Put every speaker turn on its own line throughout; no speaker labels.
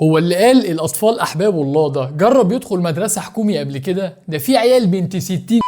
هو اللي قال الأطفال أحباب الله ده جرب يدخل مدرسة حكومي قبل كده؟ ده في عيال بنت 60.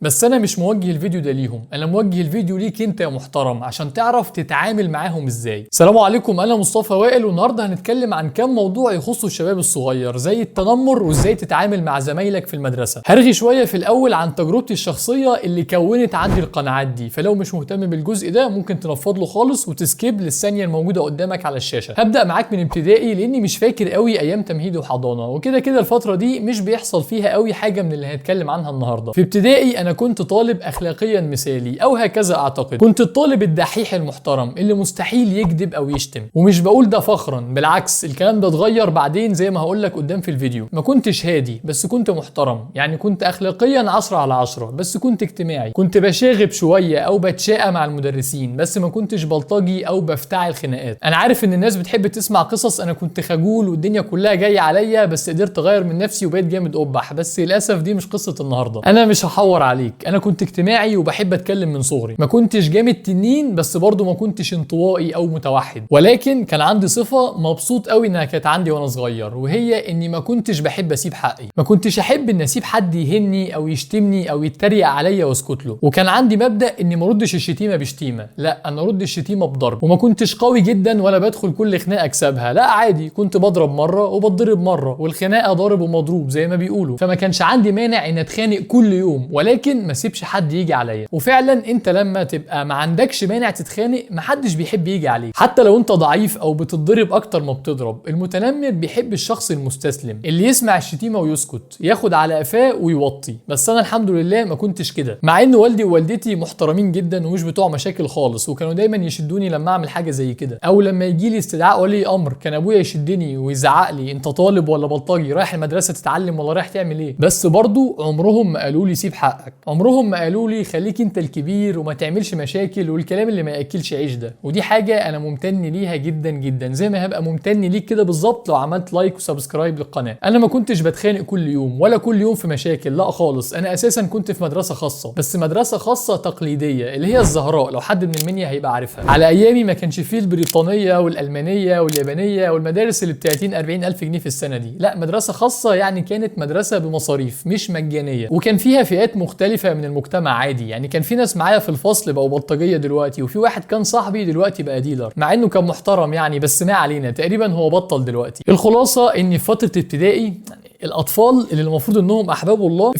بس انا مش موجه الفيديو ده ليهم، انا موجه الفيديو ليك انت يا محترم عشان تعرف تتعامل معاهم ازاي. السلام عليكم، انا مصطفى وائل، والنهارده هنتكلم عن كام موضوع يخصوا الشباب الصغير زي التنمر وازاي تتعامل مع زمايلك في المدرسه. هرغي شويه في الاول عن تجربتي الشخصيه اللي كونت عندي القناعات دي، فلو مش مهتم بالجزء ده ممكن تنفض له خالص وتسكيب للثانيه الموجوده قدامك على الشاشه. هبدا معاك من ابتدائي لاني مش فاكر قوي ايام تمهيدي وحضانه، وكده كده الفتره دي مش بيحصل فيها قوي حاجه من اللي هنتكلم عنها النهارده. في ابتدائي انا كنت طالب اخلاقيا مثالي او هكذا اعتقد، كنت الطالب الدحيح المحترم اللي مستحيل يكذب او يشتم، ومش بقول ده فخرا، بالعكس الكلام ده اتغير بعدين زي ما هقول لك قدام في الفيديو. ما كنتش هادي بس كنت محترم، يعني كنت اخلاقيا 10/10 بس كنت اجتماعي، كنت بشاغب شويه او بتشاقى مع المدرسين، بس ما كنتش بلطجي او بفتعل خناقات. انا عارف ان الناس بتحب تسمع قصص انا كنت خجول والدنيا كلها جايه عليا بس قدرت اغير من نفسي وبقيت جامد قبح، بس للاسف دي مش قصه النهارده. انا مش هحور عليك، انا كنت اجتماعي وبحب اتكلم من صغري، ما كنتش جامد تنين بس برضه ما كنتش انطوائي او متوحد، ولكن كان عندي صفه مبسوط قوي انها كانت عندي وانا صغير، وهي اني ما كنتش بحب اسيب حقي، ما كنتش احب ان اسيب حد يهني او يشتمني او يتريق عليا واسكت له، وكان عندي مبدا اني ما اردش الشتيمه بشتيمه، لا انا ارد الشتيمه بضرب، وما كنتش قوي جدا ولا بدخل كل خناقه اكسبها، لا عادي كنت بضرب مره وبضرب مره، والخناقه ضارب ومضروب زي ما بيقولوا، فما كانش عندي مانع ان اتخانق كل يوم، ولكن ما سيبش حد يجي عليا. وفعلا انت لما تبقى ما عندكش مانع تتخانق محدش بيحب يجي عليك، حتى لو انت ضعيف او بتتضرب اكتر ما بتضرب. المتنمر بيحب الشخص المستسلم اللي يسمع الشتيمه ويسكت، ياخد على قفاه ويوطي، بس انا الحمد لله ما كنتش كده، مع ان والدي ووالدتي محترمين جدا ومش بتوع مشاكل خالص، وكانوا دايما يشدوني لما اعمل حاجه زي كده، او لما يجي لي استدعاء ولي امر كان ابويا يشدني ويزعق لي انت طالب ولا بلطجي، رايح المدرسه تتعلم ولا رايح تعمل ايه؟ بس برضو عمرهم ما قالوا لي سيب حقك، عمرهم ما قالوا لي خليك انت الكبير وما تعملش مشاكل والكلام اللي ما ياكلش عيش ده، ودي حاجه انا ممتن ليها جدا جدا، زي ما هبقى ممتن ليك كده بالظبط لو عملت لايك وسبسكرايب للقناه. انا ما كنتش بتخانق كل يوم ولا كل يوم في مشاكل، لا خالص، انا اساسا كنت في مدرسه خاصه، بس مدرسه خاصه تقليديه اللي هي الزهراء، لو حد من المنيا هيبقى عارفها. على ايامي ما كانش فيه البريطانيه والالمانيه واليابانيه والمدارس اللي ب 30-40 الف جنيه في السنه دي، لا مدرسه خاصه يعني كانت مدرسه بمصاريف مش مجانيه، وكان فيها فئات مختلفه من المجتمع عادي، يعني كان في ناس معايا في الفصل بقوا بلطجيه دلوقتي، وفي واحد كان صاحبي دلوقتي بقى ديلر، مع انه كان محترم يعني، بس ما علينا، تقريبا هو بطل دلوقتي. الخلاصه اني في فتره ابتدائي الاطفال اللي المفروض انهم احباب الله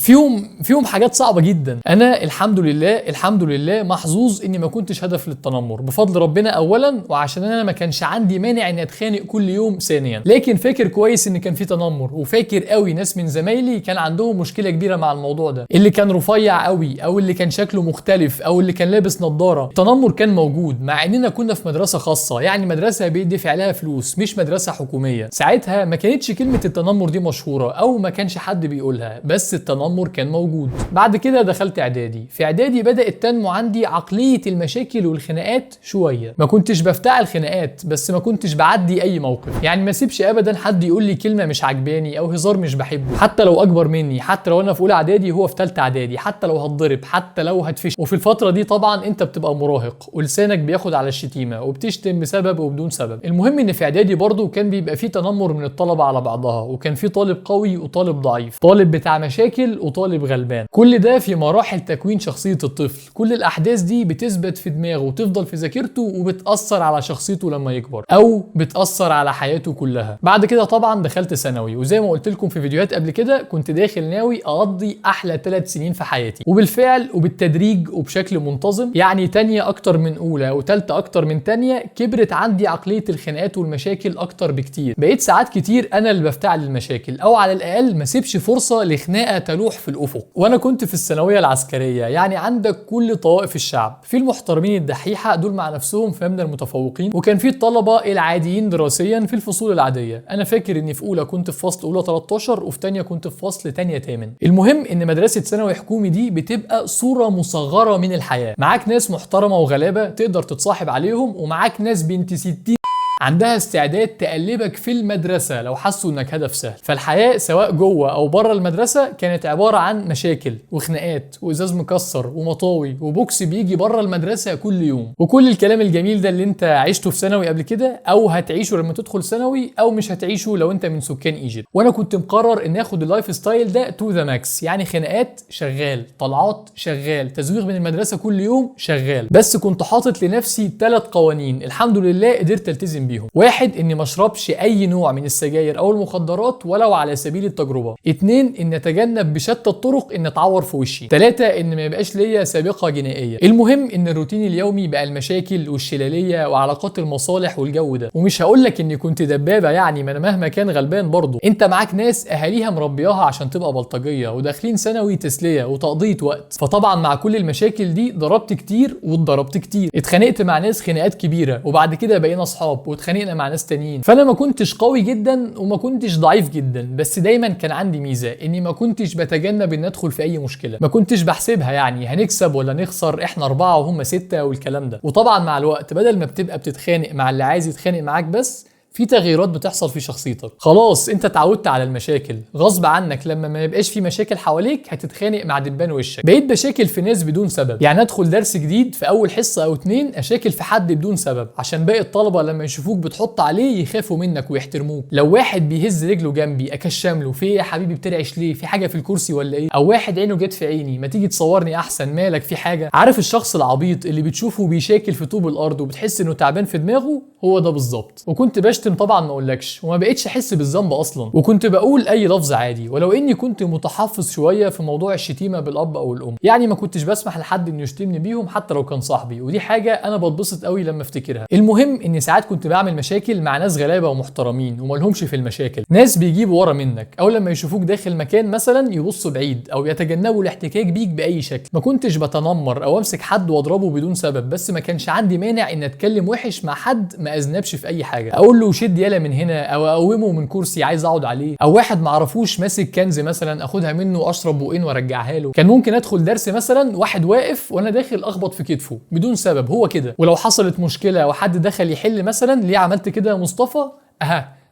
فيهم حاجات صعبه جدا. انا الحمد لله محظوظ اني ما كنتش هدف للتنمر بفضل ربنا اولا، وعشان انا ما كانش عندي مانع اني اتخانق كل يوم ثانيا، لكن فاكر كويس ان كان في تنمر، وفاكر قوي ناس من زمايلي كان عندهم مشكله كبيره مع الموضوع ده، اللي كان رفيع قوي او اللي كان شكله مختلف او اللي كان لابس نظاره. التنمر كان موجود مع اننا كنا في مدرسه خاصه، يعني مدرسه بيدفع عليها فلوس مش مدرسه حكوميه. ساعتها ما كانتش كلمه التنمر دي مشهوره او ما كانش حد بيقولها، بس التنمر كان موجود. بعد كده دخلت اعدادي، في اعدادي بدات تنمو عندي عقليه المشاكل والخناقات شويه، ما كنتش بفتعل خناقات بس ما كنتش بعدي اي موقف، يعني ما سيبش ابدا حد يقول لي كلمه مش عجباني او هزار مش بحبه، حتى لو اكبر مني، حتى لو انا في اولى اعدادي هو في ثالثه اعدادي، حتى لو هتضرب، حتى لو هتفش. وفي الفتره دي طبعا انت بتبقى مراهق ولسانك بياخد على الشتيمه وبتشتم بسبب وبدون سبب. المهم ان في اعدادي برضو كان بيبقى فيه تنمر من الطلبه على بعضها، وكان في طالب قوي وطالب ضعيف، طالب بتاع مشاكل وطالب غلبان، كل ده في مراحل تكوين شخصيه الطفل. كل الاحداث دي بتثبت في دماغه وتفضل في ذاكرته وبتاثر على شخصيته لما يكبر، او بتاثر على حياته كلها. بعد كده طبعا دخلت ثانوي، وزي ما قلت لكم في فيديوهات قبل كده كنت داخل ناوي اقضي احلى 3 سنين في حياتي، وبالفعل وبالتدريج وبشكل منتظم، يعني تانية اكتر من اولى وتالتة اكتر من تانية، كبرت عندي عقليه الخناقات والمشاكل اكتر بكتير، بقيت ساعات كتير انا اللي بفتعل المشاكل، او على الاقل ما سيبش فرصه لخناقه تلوح في الافق. وانا كنت في الثانويه العسكريه، يعني عندك كل طوائف الشعب، في المحترمين الدحيحه دول مع نفسهم فهم المتفوقين، وكان في الطلبه العاديين دراسيا في الفصول العاديه. انا فاكر اني في اولى كنت في فصل اولى 13 وفي ثانيه كنت في فصل ثانيه 8. المهم ان مدرسه ثانوي حكومي دي بتبقى صوره مصغره من الحياه، معاك ناس محترمه وغلابه تقدر تتصاحب عليهم، ومعاك ناس بنت 60 عندها استعداد تقلبك في المدرسة لو حسوا انك هدف سهل. فالحياة سواء جوه او بره المدرسة كانت عبارة عن مشاكل وخناقات وازاز مكسر ومطاوي وبوكس بيجي بره المدرسة كل يوم، وكل الكلام الجميل ده اللي انت عشته في ثانوي قبل كده او هتعيشه لما تدخل ثانوي او مش هتعيشه لو انت من سكان ايجيبت. وانا كنت مقرر ان اخد اللايف ستايل ده تو ذا ماكس، يعني خناقات شغال، طلعات شغال، تزويغ من المدرسة كل يوم شغال. بس كنت حاطط لنفسي 3 قوانين الحمد لله قدرت التزم بيهم. 1 اني ما اشربش اي نوع من السجاير او المخدرات ولو على سبيل التجربة. 2 ان اتجنب بشتى الطرق ان اتعور في وشي. 3 ان ما يبقاش ليا سابقة جنائية. المهم ان الروتين اليومي بقى المشاكل والشلالية وعلاقات المصالح والجو ده. ومش هقول لك اني كنت دبابة، يعني ما انا مهما كان غلبان برضه. انت معاك ناس اهاليها مربياها عشان تبقى بلطجية وداخلين ثانوي تسلية وتقضية وقت. فطبعا مع كل المشاكل دي ضربت كتير واتضربت كتير، اتخانقت مع ناس خناقات كبيرة وبعد كده بقينا اصحاب واتخانقنا مع ناس تانيين. فانا ما كنتش قوي جدا وما كنتش ضعيف جدا، بس دايما كان عندي ميزة اني ما كنتش بتجنب ان ادخل في اي مشكلة. ما كنتش بحسبها يعني هنكسب ولا نخسر، احنا 4 وهم 6 والكلام ده. وطبعا مع الوقت بدل ما بتبقى بتتخانق مع اللي عايز يتخانق معاك بس، في تغييرات بتحصل في شخصيتك. خلاص انت اتعودت على المشاكل، غصب عنك لما ما يبقاش في مشاكل حواليك هتتخانق مع دبان وشك. بقيت بشاكل في ناس بدون سبب، يعني ادخل درس جديد في اول حصه او 2 اشاكل في حد بدون سبب عشان باقي الطلبه لما يشوفوك بتحط عليه يخافوا منك ويحترموك. لو واحد بيهز رجله جنبي اكشم له، في ايه يا حبيبي بترعش ليه، في حاجه في الكرسي ولا ايه؟ او واحد عينه جت في عيني، ما تيجي تصورني احسن، مالك في حاجه؟ عارف الشخص العبيط اللي بتشوفه بيشاكل في طوب الارض وبتحس انه تعبان في دماغه؟ هو ده بالظبط. وكنت بشتم طبعا ما اقولكش، وما بقتش احس بالذنب اصلا، وكنت بقول اي لفظ عادي، ولو اني كنت متحفظ شويه في موضوع الشتيمه بالاب او الام، يعني ما كنتش بسمح لحد انه يشتمني بيهم حتى لو كان صاحبي، ودي حاجه انا بتبسط قوي لما افتكرها. المهم اني ساعات كنت بعمل مشاكل مع ناس غلابه ومحترمين وما لهمش في المشاكل، ناس بيجيبوا ورا منك او لما يشوفوك داخل مكان مثلا يبصوا بعيد او يتجنبوا الاحتكاك بيك باي شكل. ما كنتش بتنمر او امسك حد واضربه بدون سبب، بس ما كانش عندي مانع ان اتكلم وحش مع حد ما اذنبش في اي حاجه، اقول له شد يالا من هنا او اقومه من كرسي عايز اقعد عليه، او واحد معرفوش ماسك كنز مثلا اخدها منه اشرب بقين وارجعها له. كان ممكن ادخل درس مثلا واحد واقف وانا داخل اخبط في كتفه بدون سبب، هو كده. ولو حصلت مشكله وحد دخل يحل مثلا، ليه عملت كده يا مصطفى؟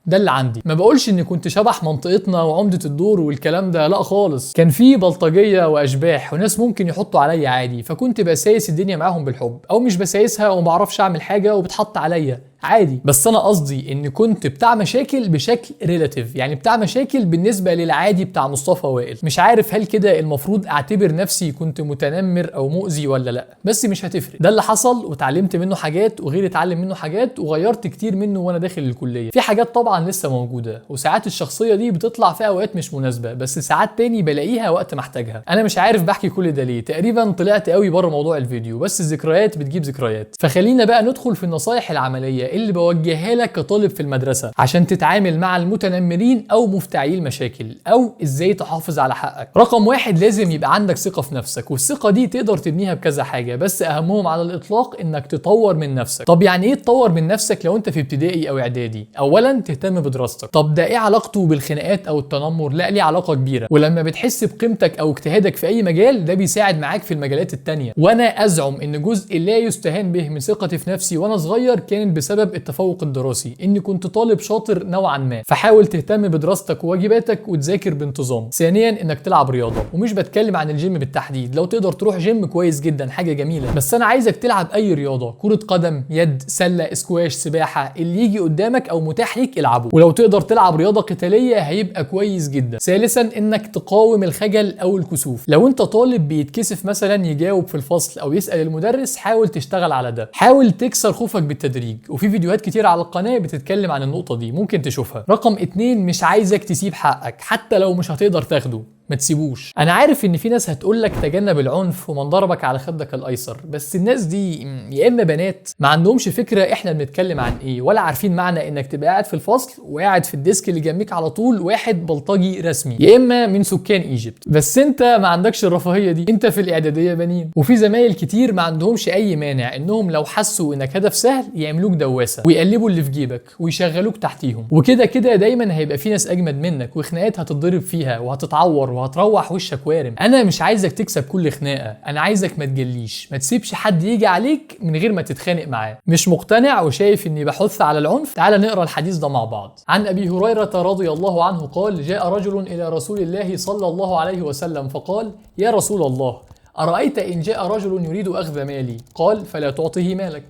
ده اللي عندي. ما بقولش اني كنت شبح منطقتنا وعمدة الدور والكلام ده، لا خالص. كان في بلطجية واشباح وناس ممكن يحطوا عليا عادي، فكنت بسايس الدنيا معاهم بالحب، او مش بسايسها وما بعرفش اعمل حاجة وبتحط عليا عادي. بس انا قصدي ان كنت بتاع مشاكل بشكل ريلاتيف، يعني بتاع مشاكل بالنسبه للعادي بتاع مصطفى وائل. مش عارف هل كده المفروض اعتبر نفسي كنت متنمر او مؤذي ولا لا، بس مش هتفرق. ده اللي حصل وتعلمت منه حاجات وغيري اتعلم منه حاجات وغيرت كتير منه وانا داخل الكليه. في حاجات طبعا لسه موجوده، وساعات الشخصيه دي بتطلع في اوقات مش مناسبه، بس ساعات تاني بلاقيها وقت ما احتاجها. انا مش عارف بحكي كل ده ليه، تقريبا طلعت قوي بره موضوع الفيديو، بس الذكريات بتجيب ذكريات. فخلينا بقى ندخل في النصايح العمليه اللي بوجهها لك كطالب في المدرسة عشان تتعامل مع المتنمرين او مفتعي المشاكل، او ازاي تحافظ على حقك. رقم 1 لازم يبقى عندك ثقة في نفسك، والثقة دي تقدر تبنيها بكذا حاجة، بس اهمهم على الاطلاق انك تطور من نفسك. طب يعني ايه تطور من نفسك لو انت في ابتدائي او اعدادي؟ اولا تهتم بدراستك. طب ده ايه علاقته بالخناقات او التنمر؟ لا ليه علاقة كبيرة، ولما بتحس بقيمتك او اجتهادك في اي مجال ده بيساعد معاك في المجالات التانية. وانا ازعم ان جزء لا يستهان به من ثقتي في نفسي وانا صغير كانت بسبب التفوق الدراسي، اني كنت طالب شاطر نوعا ما. فحاول تهتم بدراستك وواجباتك وتذاكر بانتظام. ثانيا انك تلعب رياضه، ومش بتكلم عن الجيم بالتحديد، لو تقدر تروح جيم كويس جدا حاجه جميله، بس انا عايزك تلعب اي رياضه، كره قدم، يد، سله، اسكواش، سباحه، اللي يجي قدامك او متاح ليك العبه. ولو تقدر تلعب رياضه قتاليه هيبقى كويس جدا. ثالثا انك تقاوم الخجل او الكسوف. لو انت طالب بيتكسف مثلا يجاوب في الفصل او يسال المدرس، حاول تشتغل على ده، حاول تكسر خوفك بالتدريج، وفي فيديوهات كتير على القناه بتتكلم عن النقطة دي ممكن تشوفها. رقم 2 مش عايزك تسيب حقك حتى لو مش هتقدر تاخده، ما تسيبوش. انا عارف ان في ناس هتقول لك تجنب العنف ومن ضربك على خدك الايسر، بس الناس دي يا اما بنات ما عندهمش فكره احنا بنتكلم عن ايه، ولا عارفين معنى انك تبقى قاعد في الفصل وقاعد في الديسك اللي جنبيك على طول واحد بلطجي رسمي، يا اما من سكان ايجيبت. بس انت ما عندكش الرفاهيه دي، انت في الاعداديه بنين. وفي زمايل كتير ما عندهمش اي مانع انهم لو حسوا انك هدف سهل يعملوك دواسه ويقلبوا اللي في جيبك ويشغلوك تحتيهم، وكده كده دايما هيبقى في ناس اجمد منك وخناقات هتتضرب فيها وهتتعور وهتروح وشك وارم. انا مش عايزك تكسب كل خناقه، انا عايزك ما تجليش، ما تسيبش حد يجي عليك من غير ما تتخانق معاه. مش مقتنع وشايف اني بحث على العنف؟ تعال نقرا الحديث ده مع بعض. عن ابي هريره رضي الله عنه قال: جاء رجل الى رسول الله صلى الله عليه وسلم فقال: يا رسول الله، ارايت ان جاء رجل يريد اخذ مالي؟ قال: فلا تعطه مالك.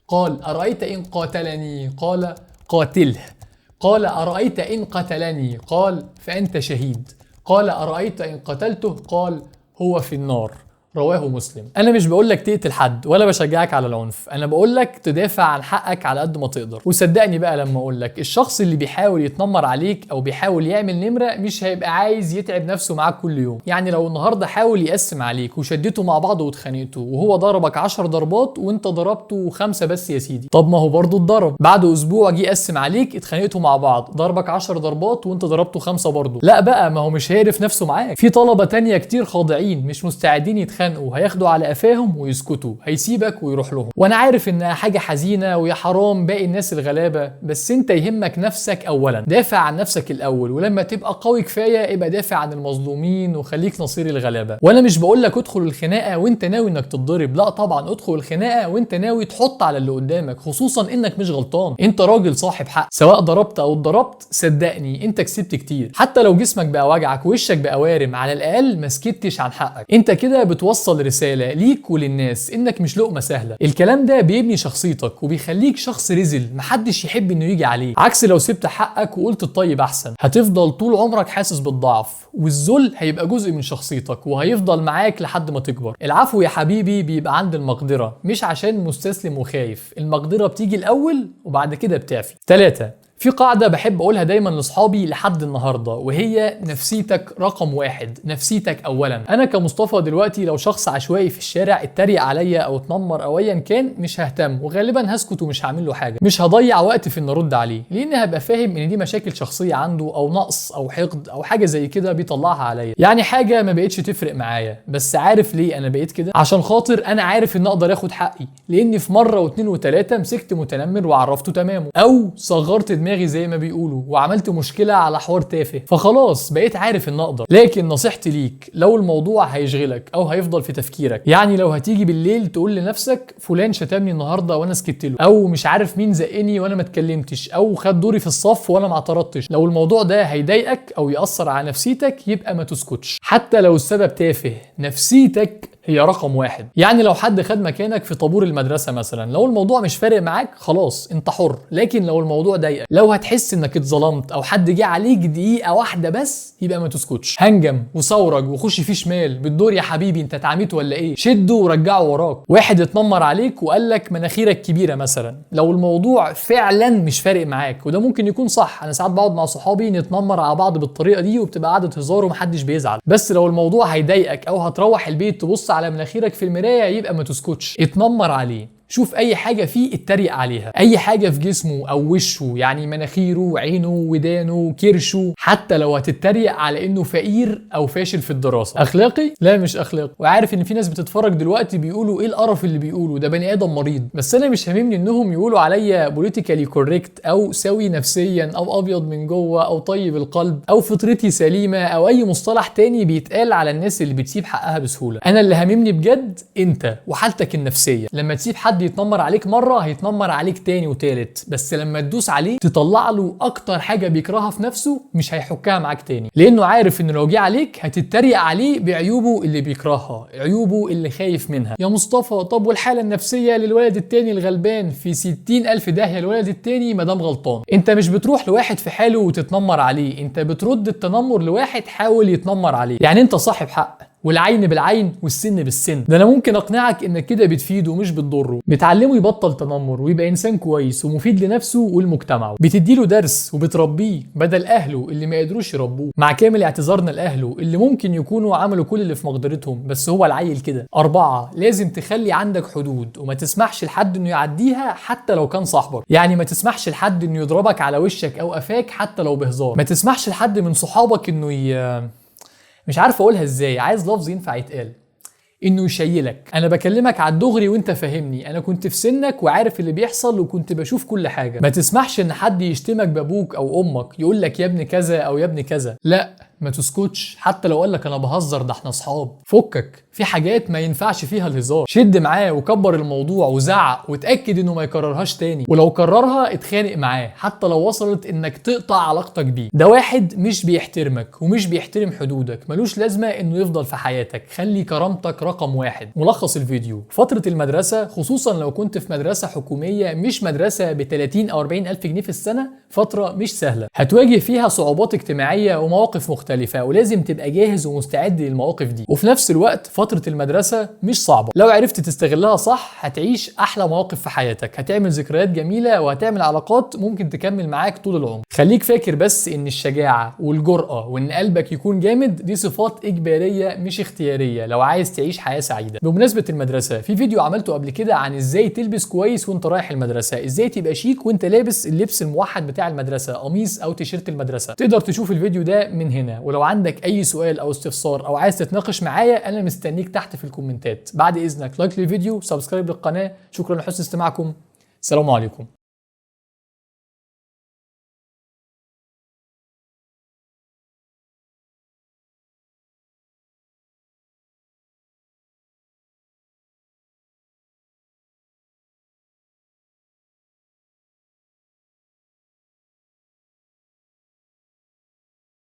قال: ارايت ان قاتلني؟ قال: قاتله. قال: ارايت ان قتلني؟ قال: فانت شهيد. قال: ارايت ان قتلته؟ قال: هو في النار. رواه مسلم. انا مش بقول لك تقتل حد ولا بشجعك على العنف، انا بقول لك تدافع عن حقك على قد ما تقدر. وصدقني بقى لما اقول لك الشخص اللي بيحاول يتنمر عليك او بيحاول يعمل نمره مش هيبقى عايز يتعب نفسه معاك كل يوم. يعني لو النهارده حاول يقسم عليك وشدته مع بعض واتخانقته وهو ضربك 10 ضربات وانت ضربته 5 بس يا سيدي، طب ما هو برضه اتضرب. بعد اسبوع جه يقسم عليك، اتخانقتوا مع بعض، ضربك 10 ضربات وانت ضربته 5 برضه. لا بقى، ما هو مش هيعرف نفسه معاك. في طلبه تانية كتير خاضعين مش مستعدين يتخانقوا، هياخدوا على قفاهم ويسكتوا، هيسيبك ويروح لهم. وانا عارف انها حاجه حزينه ويا حرام باقي الناس الغلابه، بس انت يهمك نفسك اولا. دافع عن نفسك الاول، ولما تبقى قوي كفايه ابقى دافع عن المظلومين وخليك نصير الغلابه. وانا مش بقول لك ادخل الخناقه وانت ناوي انك تتضرب، لا طبعا ادخل الخناقه وانت ناوي تحط على اللي قدامك، خصوصا انك مش غلطان، انت راجل صاحب حق. سواء ضربت او اتضربت صدقني انت كسبت كتير. حتى لو جسمك بقى وجعك ووشك بقى وارم، على الاقل ما سكتش عن حقك. انت كده بتوصل رساله ليك وللناس انك مش لقمه سهله. الكلام ده بيبني شخصيتك وبيخليك شخص رزل محدش يحب انه يجي عليه، عكس لو سبت حقك وقلت الطيب احسن. هتفضل طول عمرك حاسس بالضعف، والذل هيبقى جزء من شخصيتك وهيفضل معاك لحد ما تكبر. العفو يا حبيبي بيبقى عند المقدره، مش عشان مستسلم وخايف. المقدره بتيجي الاول وبعد كده بتعفي. 3. في قاعدة بحب أقولها دايما لأصحابي لحد النهاردة، وهي نفسيتك رقم 1، نفسيتك أولا. أنا كمصطفى دلوقتي لو شخص عشوائي في الشارع اتريق عليا أو اتنمر أو أيا كان، مش ههتم وغالبا هسكت ومش هعمل له حاجة. مش هضيع وقت في إن أرد عليه، لأن هبقى فاهم إن دي مشاكل شخصية عنده أو نقص أو حقد أو حاجة زي كده بيطلعها عليا. يعني حاجة ما بقتش تفرق معايا. بس عارف ليه أنا بقيت كده؟ عشان خاطر أنا عارف إن أقدر آخد حقي، لأني في مرة واثنين وثلاثة مسكت متنمر وعرفته تمامه، أو صغرت دماغي زي ما بيقولوا وعملت مشكلة على حوار تافه، فخلاص بقيت عارف ان اقدر. لكن نصيحتي ليك، لو الموضوع هيشغلك او هيفضل في تفكيرك، يعني لو هتيجي بالليل تقول لنفسك فلان شتمني النهارده وانا سكت له، او مش عارف مين زقني وانا ما اتكلمتش، او خد دوري في الصف وانا ما اعترضتش، لو الموضوع ده هيضايقك او يأثر على نفسيتك يبقى ما تسكتش، حتى لو السبب تافه. نفسيتك هي رقم 1. يعني لو حد خد مكانك في طابور المدرسة مثلا، لو الموضوع مش فارق معاك خلاص انت حر. لكن لو الموضوع ضايقك، لو هتحس انك اتظلمت او حد جه عليك دقيقة واحدة بس، يبقى ما تسكتش. هنجم وصورج وخش فيه شمال بالدور يا حبيبي، انت اتعميت ولا ايه؟ شده ورجعه وراك. واحد اتنمر عليك وقال لك مناخيرك كبيرة مثلا، لو الموضوع فعلا مش فارق معاك، وده ممكن يكون صح، انا ساعات بقعد مع صحابي نتنمر على بعض بالطريقة دي وبتبقى قعدة هزار ومحدش بيزعل. بس لو الموضوع هيضايقك او هتروح البيت تبص على مناخيرك في المراية، يبقى ما تسكتش، اتنمر عليه. شوف اي حاجة فيه اتريق عليها، اي حاجة في جسمه او وشه، يعني مناخيره، عينه، ودانه، كرشه، حتى لو هتتريق على انه فقير او فاشل في الدراسة. اخلاقي؟ لا مش اخلاقي. وعارف ان في ناس بتتفرج دلوقتي بيقولوا ايه القرف اللي بيقوله ده، بني ادم مريض. بس انا مش هاممني انهم يقولوا عليا بوليتيكالي كوريكت او سوي نفسيا او ابيض من جوه او طيب القلب او فطرتي سليمة او اي مصطلح تاني بيتقال على الناس اللي بتسيب حقها بسهولة. انا اللي هاممني بجد انت وحالتك النفسية. لما تسيب حد يتنمر عليك مرة، هيتنمر عليك تاني وتالت، بس لما تدوس عليه تطلع له اكتر حاجة بيكرهها في نفسه، مش هيحكها معاك تاني، لانه عارف ان لو جه عليك هتتريق عليه بعيوبه اللي بيكرهها، عيوبه اللي خايف منها. يا مصطفى طب والحالة النفسية للولد التاني الغلبان؟ في 60,000 داهية الولد التاني مادام غلطان. انت مش بتروح لواحد في حاله وتتنمر عليه، انت بترد التنمر لواحد حاول يتنمر عليه. يعني انت صاحب حق، والعين بالعين والسن بالسن. ده انا ممكن اقنعك انك كده بتفيده مش بتضره، بتعلمه يبطل تنمر ويبقى انسان كويس ومفيد لنفسه ولمجتمعه، بتديله درس وبتربيه بدل اهله اللي ما قدروش يربوه، مع كامل اعتذارنا لاهله اللي ممكن يكونوا عملوا كل اللي في مقدرتهم بس هو العيل كده. 4. لازم تخلي عندك حدود وما تسمحش لحد انه يعديها حتى لو كان صاحبك. يعني ما تسمحش لحد انه يضربك على وشك او قفاك حتى لو بهزار. ما تسمحش لحد من صحابك انه مش عارف اقولها ازاي، عايز لفظ ينفع يتقال، انه يشيلك. انا بكلمك على الدغري وانت فاهمني، انا كنت في سنك وعارف اللي بيحصل وكنت بشوف كل حاجة. ما تسمحش ان حد يشتمك بابوك او امك، يقول لك يا ابن كذا او يا ابن كذا، لا ما تسكتش حتى لو قالك انا بهزر، ده احنا اصحاب. فكك، في حاجات ما ينفعش فيها الهزار. شد معاه وكبر الموضوع وزعق وتأكد انه ما يكررهاش تاني، ولو كررها اتخانق معاه حتى لو وصلت انك تقطع علاقتك بيه. ده واحد مش بيحترمك ومش بيحترم حدودك، ملوش لازمة انه يفضل في حياتك. خلي كرامتك رقم واحد. ملخص الفيديو: فترة المدرسة خصوصا لو كنت في مدرسة حكومية مش مدرسة ب 30 او 40 الف جنيه في السنة، فترة مش سهلة، هتواجه فيها صعوبات اجتماعية ومواقف مختلفة، ولازم تبقى جاهز ومستعد للمواقف دي. وفي نفس الوقت فترة المدرسة مش صعبة، لو عرفت تستغلها صح هتعيش احلى مواقف في حياتك، هتعمل ذكريات جميلة وهتعمل علاقات ممكن تكمل معاك طول العمر. خليك فاكر بس ان الشجاعة والجرأة وان قلبك يكون جامد دي صفات اجبارية مش اختيارية لو عايز تعيش حياة سعيدة. بمناسبة المدرسة، في فيديو عملته قبل كده عن ازاي تلبس كويس وانت رايح المدرسة، ازاي تبقى شيك وانت لابس اللبس الموحد بتاع المدرسة، قميص او تيشيرت المدرسة. تقدر تشوف الفيديو ده من هنا. ولو عندك اي سؤال او استفسار او عايز تتناقش معايا انا مستنيك تحت في الكومنتات. بعد اذنك لايك للفيديو، سبسكرايب للقناة. شكرا لحسن استماعكم، السلام عليكم.